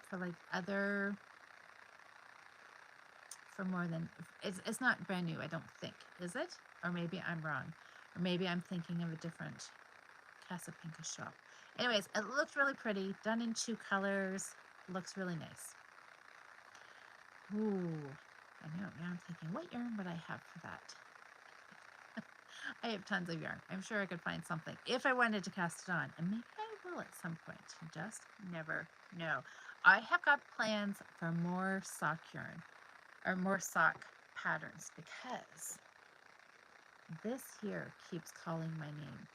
S1: for like other for more than it's not brand new, I don't think, is it? Or maybe I'm wrong, or maybe I'm thinking of a different Casa Pinka shop. Anyways, it looked really pretty, done in 2 colors. Looks really nice. Ooh, I know. Now I'm thinking, what yarn would I have for that? I have tons of yarn. I'm sure I could find something if I wanted to cast it on, and maybe I will at some point. You just never know. I have got plans for more sock yarn, or more sock patterns, because this here keeps calling my name.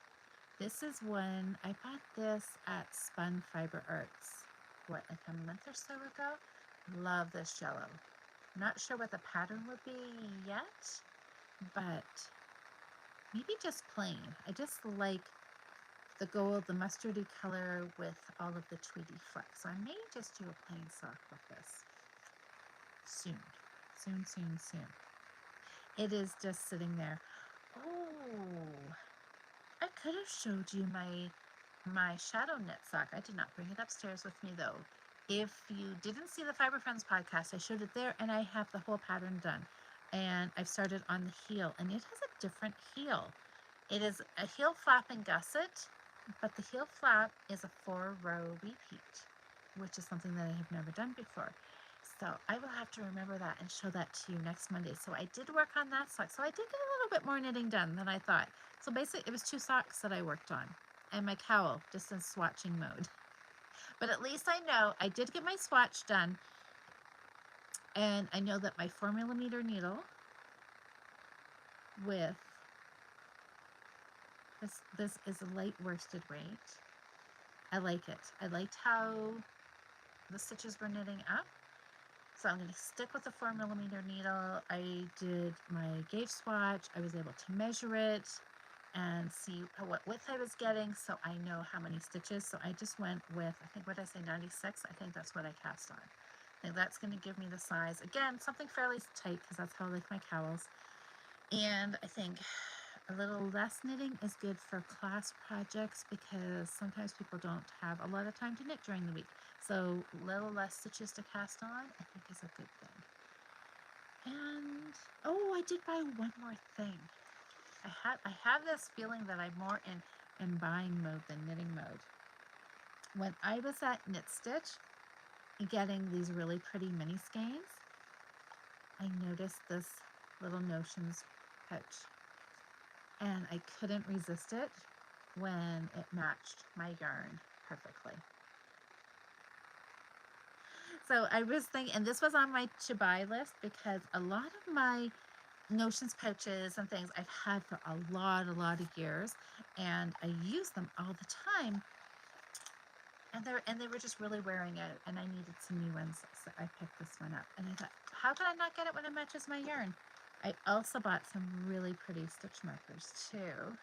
S1: This is one, I bought this at Spun Fiber Arts, what, like a month or so ago? Love this yellow. Not sure what the pattern would be yet, but maybe just plain. I just like the gold, the mustardy color with all of the tweedy flecks. So I may just do a plain sock with this soon. Soon, soon, soon. It is just sitting there. Oh, I could have showed you my shadow knit sock. I did not bring it upstairs with me though. If you didn't see the Fiber Friends podcast, I showed it there, and I have the whole pattern done. And I've started on the heel, and it has a different heel. It is a heel flap and gusset, but the heel flap is a 4-row repeat, which is something that I have never done before. So I will have to remember that and show that to you next Monday. So I did work on that sock. So I did get a little bit more knitting done than I thought. So basically it was 2 socks that I worked on, and my cowl just in swatching mode. But at least I know I did get my swatch done, and I know that my 4mm needle with this is a light worsted weight. I like it. I liked how the stitches were knitting up. So I'm going to stick with the 4mm needle. I did my gauge swatch. I was able to measure it and see what width I was getting, so I know how many stitches. So I just went with, I think, what did I say, 96? I think that's what I cast on. I think that's going to give me the size. Again, something fairly tight, because that's how I like my cowls. And I think a little less knitting is good for class projects, because sometimes people don't have a lot of time to knit during the week. So a little less stitches to cast on, I think, is a good thing. And, oh, I did buy one more thing. I have this feeling that I'm more in buying mode than knitting mode. When I was at Knit Stitch getting these really pretty mini skeins, I noticed this little Notions pouch, and I couldn't resist it when it matched my yarn perfectly. So I was thinking, and this was on my to buy list, because a lot of my Notions pouches and things I've had for a lot of years, and I use them all the time, and they were just really wearing out, and I needed some new ones, so I picked this one up. And I thought, how could I not get it when it matches my yarn? I also bought some really pretty stitch markers too.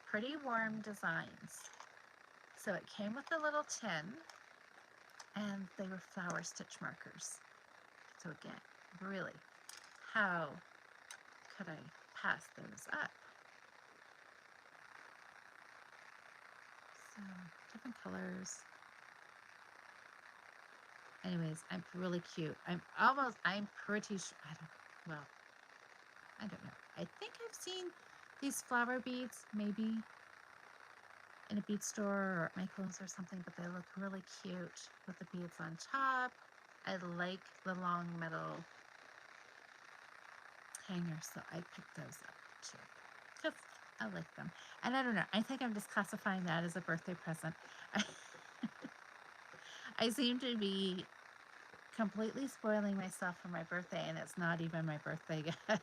S1: Pretty warm designs. So it came with a little tin, and they were flower stitch markers. So again, really, how could I pass those up? So different colors. Anyways, I'm really cute. I'm pretty sure, I don't know. I think I've seen these flower beads maybe in a bead store or at Michael's or something, but they look really cute with the beads on top. I like the long metal hangers, so I picked those up too, because I like them. And I don't know, I think I'm just classifying that as a birthday present. I seem to be completely spoiling myself for my birthday, and it's not even my birthday yet.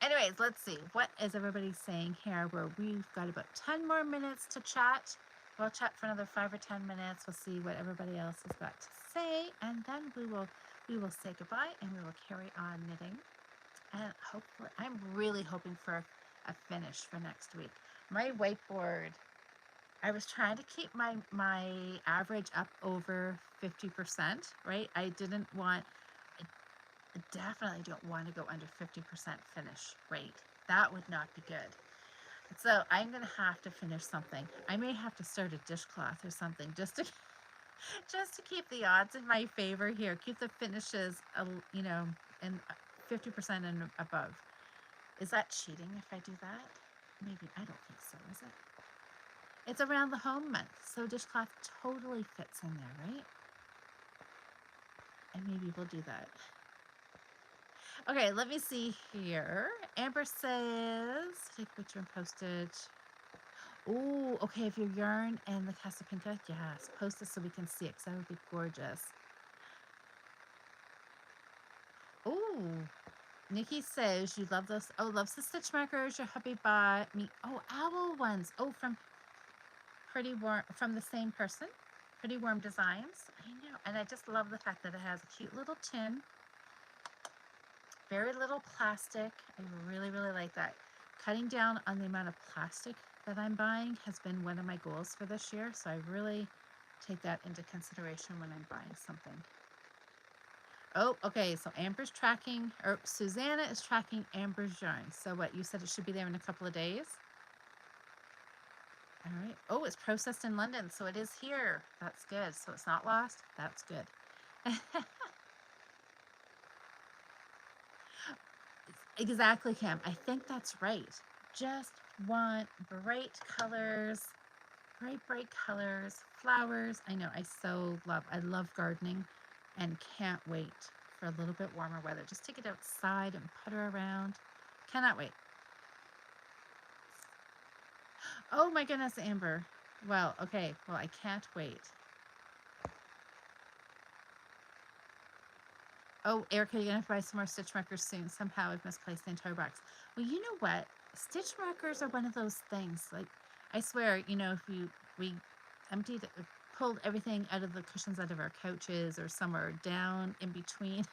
S1: Anyways, let's see. What is everybody saying here? Where we've got about 10 more minutes to chat. We'll chat for another 5 or 10 minutes. We'll see what everybody else has got to say, and then we will say goodbye, and we will carry on knitting. And hopefully, I'm really hoping for a finish for next week. My whiteboard, I was trying to keep my average up over 50%, right? I didn't want, I definitely don't want to go under 50% finish rate. That would not be good. So I'm gonna have to finish something. I may have to start a dishcloth or something just to just to keep the odds in my favor here. Keep the finishes, you know, and 50% and above. Is that cheating if I do that? Maybe. I don't think so, is it? It's around the home month, so dishcloth totally fits in there, right? And maybe we'll do that. Okay, let me see here. Amber says, take a picture and post it. Oh, okay, if your yarn and the Casapinka, yes, post it so we can see it, because that would be gorgeous. Oh, Nikki says you love those. Oh, loves the stitch markers your hubby bought me. Oh, owl ones. Oh, from Pretty Warm, from the same person. Pretty Warm Designs. I know, and I just love the fact that it has a cute little tin. Very little plastic. I really, really like that. Cutting down on the amount of plastic that I'm buying has been one of my goals for this year, so I really take that into consideration when I'm buying something. Oh, okay, so Amber's tracking, or Susanna is tracking Amber's yarn. So what, you said it should be there in a couple of days? All right. Oh, it's processed in London, so it is here. That's good. So it's not lost. That's good. Exactly, Kim. I think that's right. Just want bright colors, bright colors, flowers. I know, I love gardening and can't wait for a little bit warmer weather. Just take it outside and putter around. Cannot wait. Oh my goodness, Amber. Well, okay. Well, I can't wait. Oh, Erica, you're gonna have to buy some more stitch markers soon. Somehow I've misplaced the entire box. Well, you know what? Stitch markers are one of those things. Like, I swear, you know, if we emptied, pulled everything out of the cushions out of our couches or somewhere down in between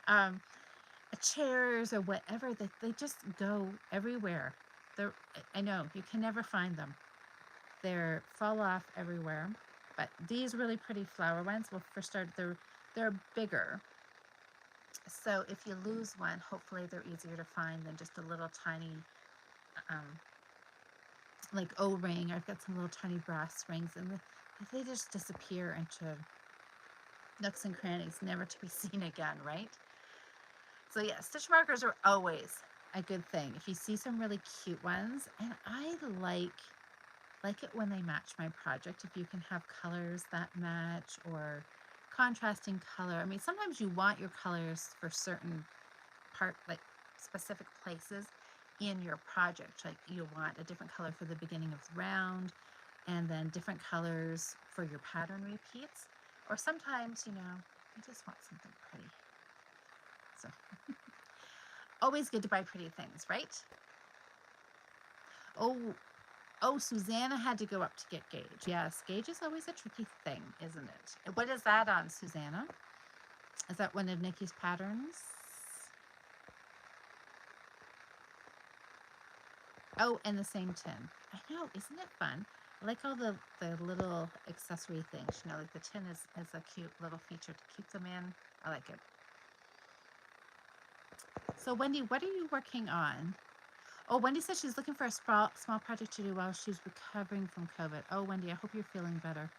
S1: um, chairs or whatever, they just go everywhere. They're, I know, you can never find them. They're fall off everywhere. But these really pretty flower ones, well, for start, they're bigger. So if you lose one, hopefully they're easier to find than just a little tiny, um, like O-ring. I've got some little tiny brass rings, and they just disappear into nooks and crannies, never to be seen again, right? So yeah, stitch markers are always a good thing. If you see some really cute ones, and I like it when they match my project. If you can have colors that match or contrasting color. I mean, sometimes you want your colors for certain like specific places in your project. Like you want a different color for the beginning of the round and then different colors for your pattern repeats. Or sometimes, you know, you just want something pretty. So always good to buy pretty things, right? Oh, Susanna had to go up to get gauge. Yes, gauge is always a tricky thing, isn't it? What is that on, Susanna? Is that one of Nikki's patterns? Oh, and the same tin. I know, isn't it fun? I like all the little accessory things. You know, like the tin is a cute little feature to keep them in. I like it. So Wendy, what are you working on? Oh, Wendy says she's looking for a small project to do while she's recovering from COVID. Oh, Wendy, I hope you're feeling better.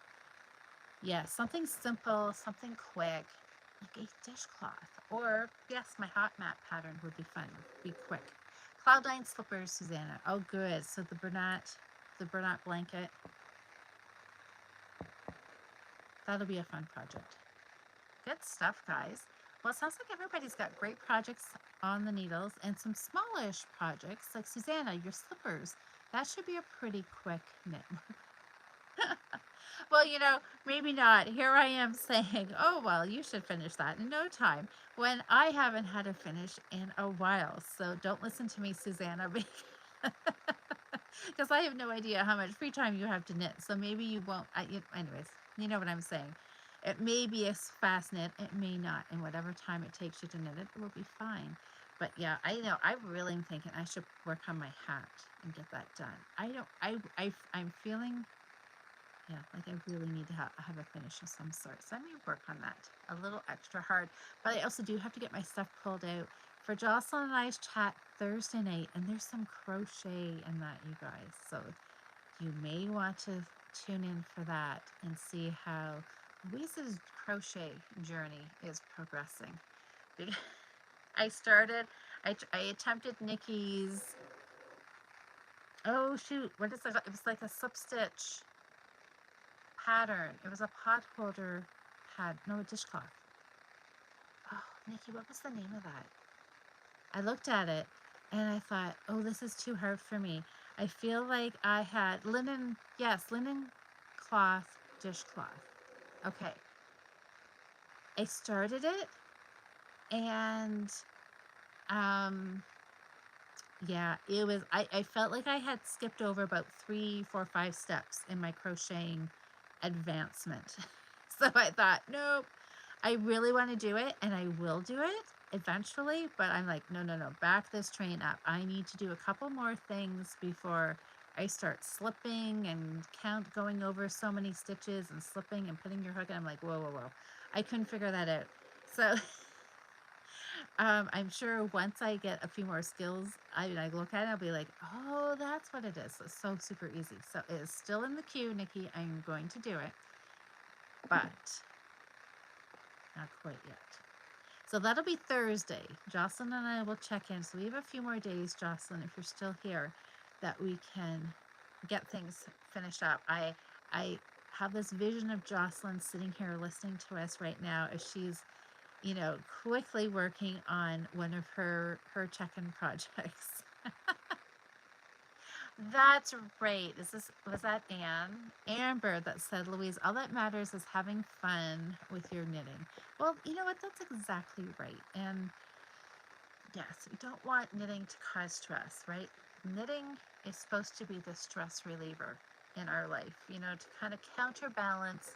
S1: Yeah, something simple, something quick, like a dishcloth. Or, yes, my hot mat pattern would be fun, be quick. Cloud9 slippers, Susanna. Oh, good. So the burnout blanket. That'll be a fun project. Good stuff, guys. Well, it sounds like everybody's got great projects on the needles and some smallish projects, like Susanna, your slippers. That should be a pretty quick knit. Well, you know, maybe not. Here I am saying, oh, well, you should finish that in no time when I haven't had a finish in a while. So don't listen to me, Susanna, because I have no idea how much free time you have to knit. So maybe you won't. Anyways, you know what I'm saying. It may be a fast knit, it may not. And whatever time it takes you to knit it, it will be fine. But yeah, I know I really am thinking I should work on my hat and get that done. I don't. I'm feeling, yeah, like I really need to have a finish of some sort. So I'm gonna work on that a little extra hard. But I also do have to get my stuff pulled out for Jocelyn and I's chat Thursday night, and there's some crochet in that, you guys. So you may want to tune in for that and see how Louise's crochet journey is progressing. I started, I attempted Nikki's, oh shoot, what is it? It was like a slip stitch pattern. It was a pot holder pad, no, a dishcloth. Oh, Nikki, what was the name of that? I looked at it and I thought, oh, this is too hard for me. I feel like I had linen, yes, linen cloth, dishcloth. Okay. I started it and yeah, it was, I felt like I had skipped over about 3, 4, 5 steps in my crocheting advancement. So I thought, nope, I really want to do it and I will do it eventually, but I'm like, no, no, no, back this train up. I need to do a couple more things before I start slipping and going over so many stitches and slipping and putting your hook in. I'm like, whoa, whoa, whoa. I couldn't figure that out. So I'm sure once I get a few more skills, I look at it, I'll be like, oh, that's what it is. It's so super easy. So it is still in the queue, Nikki. I'm going to do it, but not quite yet. So that'll be Thursday. Jocelyn and I will check in. So we have a few more days, Jocelyn, if you're still here, that we can get things finished up. I have this vision of Jocelyn sitting here listening to us right now as she's, quickly working on one of her check-in projects. That's right. Was that Amber that said, Louise, all that matters is having fun with your knitting. Well, you know what? That's exactly right. And yes, we don't want knitting to cause stress, right? Knitting is supposed to be the stress reliever in our life, to kind of counterbalance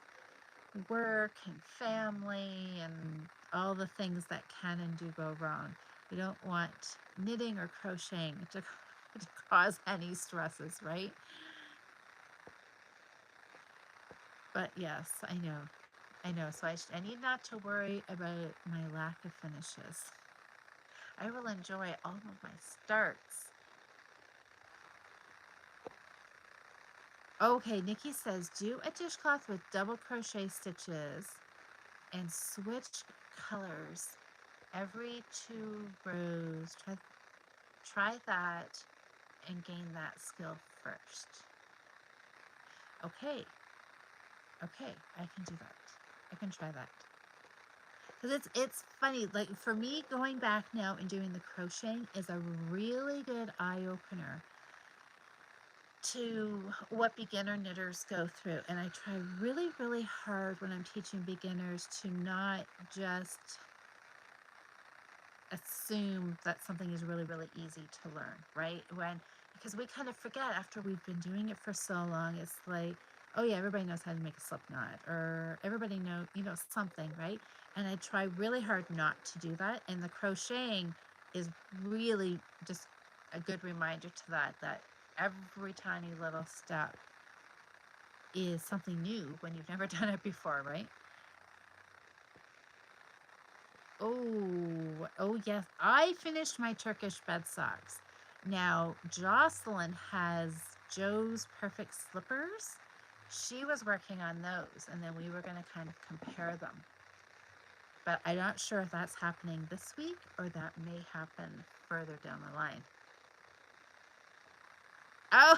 S1: work and family and all the things that can and do go wrong. We don't want knitting or crocheting to cause any stresses, right? But yes, I know. I know. So I need not to worry about my lack of finishes. I will enjoy all of my starts. Okay, Nikki says, do a dishcloth with double crochet stitches and switch colors every 2 rows. Try that and gain that skill first. Okay. Okay, I can do that. I can try that. Because it's funny, like for me, going back now and doing the crocheting is a really good eye-opener to what beginner knitters go through. And I try really, really hard when I'm teaching beginners to not just assume that something is really, really easy to learn, right? Because we kind of forget after we've been doing it for so long, it's like, oh yeah, everybody knows how to make a slip knot, or everybody knows, something, right? And I try really hard not to do that. And the crocheting is really just a good reminder to that every tiny little step is something new when you've never done it before, right? Oh yes. I finished my Turkish bed socks. Now, Jocelyn has Joe's Perfect Slippers. She was working on those, and then we were going to kind of compare them. But I'm not sure if that's happening this week or that may happen further down the line. Oh,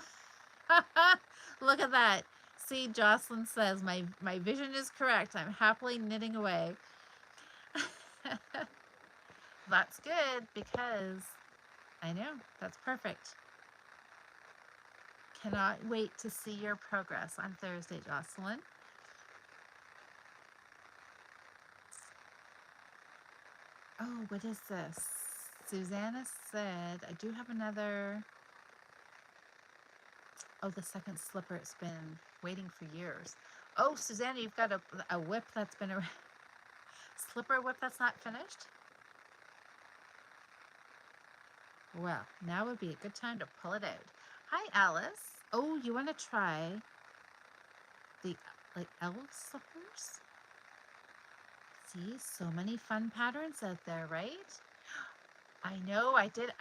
S1: look at that. See, Jocelyn says, my vision is correct. I'm happily knitting away. That's good because I know, that's perfect. Cannot wait to see your progress on Thursday, Jocelyn. Oh, what is this? Susanna said, I do have another. Oh, the second slipper. It's been waiting for years. Oh, Susanna, you've got a whip that's been a slipper whip that's not finished? Well, now would be a good time to pull it out. Hi, Alice. Oh, you want to try the like elf slippers? See, so many fun patterns out there, right? I know. I did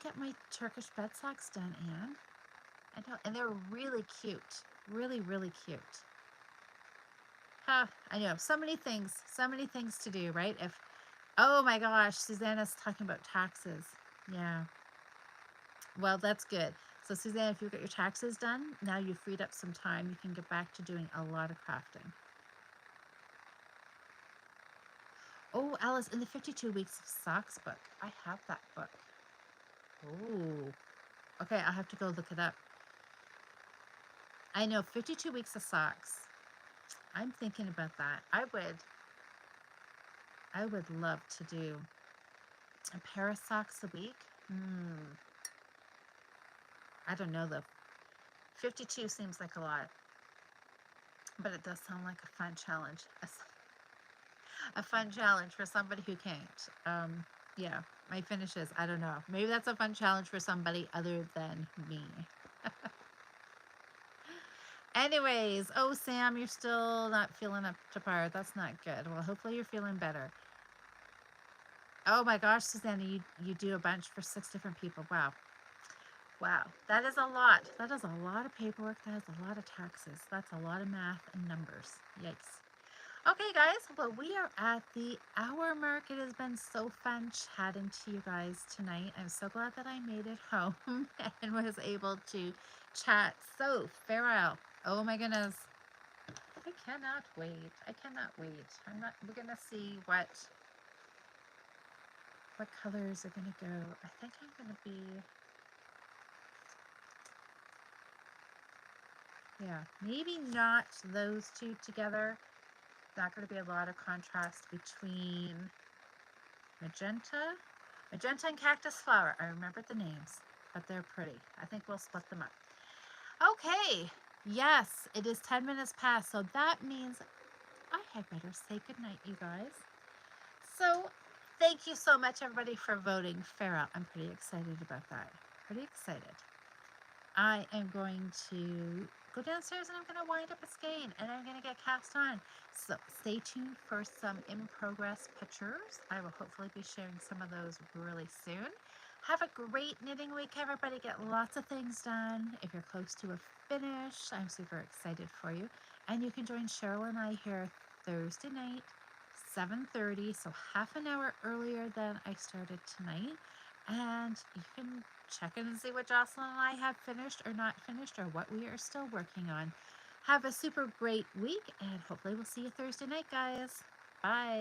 S1: get my Turkish bed socks done, Anne. I know, and they're really cute. Really, really cute. Huh, I know. So many things to do, right? If oh my gosh, Susanna's talking about taxes. Yeah. Well, that's good. So, Suzanne, if you get your taxes done, now you've freed up some time. You can get back to doing a lot of crafting. Oh, Alice, in the 52 Weeks of Socks book. I have that book. Oh. Okay, I'll have to go look it up. I know 52 Weeks of Socks. I'm thinking about that. I would love to do a pair of socks a week. I don't know though. 52 seems like a lot, but it does sound like a fun challenge. A fun challenge for somebody who can't. Yeah, my finishes, I don't know. Maybe that's a fun challenge for somebody other than me. Anyways, oh, Sam, you're still not feeling up to par. That's not good. Well, hopefully you're feeling better. Oh my gosh, Susanna, you do a bunch for 6 different people. Wow. Wow. That is a lot. That is a lot of paperwork. That is a lot of taxes. That's a lot of math and numbers. Yikes. Okay, guys, well, we are at the hour mark. It has been so fun chatting to you guys tonight. I'm so glad that I made it home and was able to chat. So, farewell. Oh my goodness. I cannot wait. I cannot wait. We're gonna see what colors are gonna go. I think I'm gonna be, yeah, maybe not those two together. Not gonna be a lot of contrast between magenta and cactus flower. I remember the names, but they're pretty. I think we'll split them up. Okay, yes, it is 10 minutes past, so that means I had better say goodnight, you guys. So, thank you so much, everybody, for voting Farrell. I'm pretty excited about that. Pretty excited. I am going to go downstairs and I'm going to wind up a skein and I'm going to get cast on. So stay tuned for some in progress pictures. I will hopefully be sharing some of those really soon. Have a great knitting week, everybody. Get lots of things done. If you're close to a finish, I'm super excited for you. And you can join Cheryl and I here Thursday night, 7:30, so half an hour earlier than I started tonight. And you can check in and see what Jocelyn and I have finished or not finished or what we are still working on. Have a super great week and hopefully we'll see you Thursday night, guys. Bye.